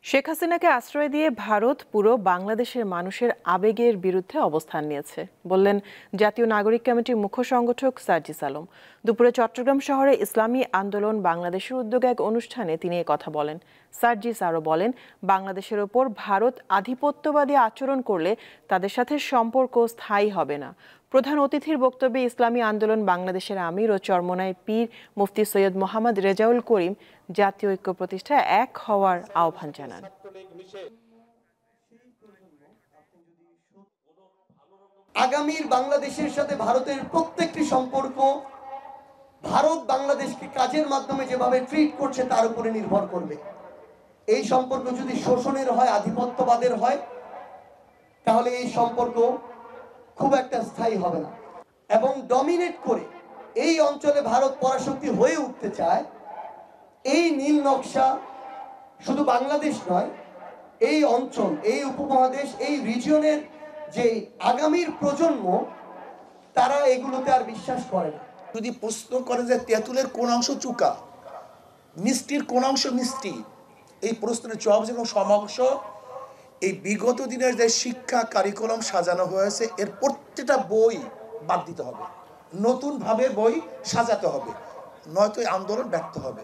শেখ হাসিনাকে আশ্রয় দিয়ে ভারত পুরো বাংলাদেশের মানুষের আবেগের বিরুদ্ধে অবস্থান নিয়েছে বললেন জাতীয় নাগরিক কমিটির মুখ্য সংগঠক সার্জিস আলম। দুপুরে চট্টগ্রাম শহরে ইসলামী আন্দোলন বাংলাদেশের উদ্যোগে এক অনুষ্ঠানে তিনি কথা বলেন। সার্জিস আরও বলেন, বাংলাদেশের ওপর ভারত আধিপত্যবাদী আচরণ করলে তাদের সাথে সম্পর্ক স্থায়ী হবে না। প্রধান অতিথির বক্তব্যে ইসলামী আন্দোলন বাংলাদেশের আমির ও চরমোনাই পীর মুফতি সৈয়দ মোহাম্মদ রেজাউল করিম জাতীয় ঐক্য প্রতিষ্ঠায় এক হওয়ার আহ্বান জানান। আগামীর বাংলাদেশের সাথে ভারতের প্রত্যেকটি সম্পর্ক ভারত বাংলাদেশকে কাজের মাধ্যমে যেভাবে ট্রিট করছে তার উপরে নির্ভর করবে। এই সম্পর্ক যদি শোষণের হয়, আধিপত্যবাদের হয়, তাহলে এই সম্পর্ক খুব একটা স্থায়ী হবে না। এবং ডমিনেট করে এই অঞ্চলে ভারত পরাশক্তি হয়ে উঠতে চায়। এই নীল নকশা শুধু বাংলাদেশ নয়, এই অঞ্চল, এই উপমহাদেশ, এই রিজিয়নের যে আগামীর প্রজন্ম, তারা এগুলোতে আর বিশ্বাস করে না। যদি প্রশ্ন করে যে তেঁতুলের কোন অংশ চুকা, মিষ্টির কোন অংশ মিষ্টি, এই প্রশ্নের জবাব যেমন সমংশ এই বিগত দিনের যে শিক্ষা কারিকুলাম সাজানো হয়েছে এর প্রত্যেকটা বই বাদ দিতে হবে, নতুনভাবে বই সাজাতে হবে, নয়তো এই আন্দোলন ব্যর্থ হবে।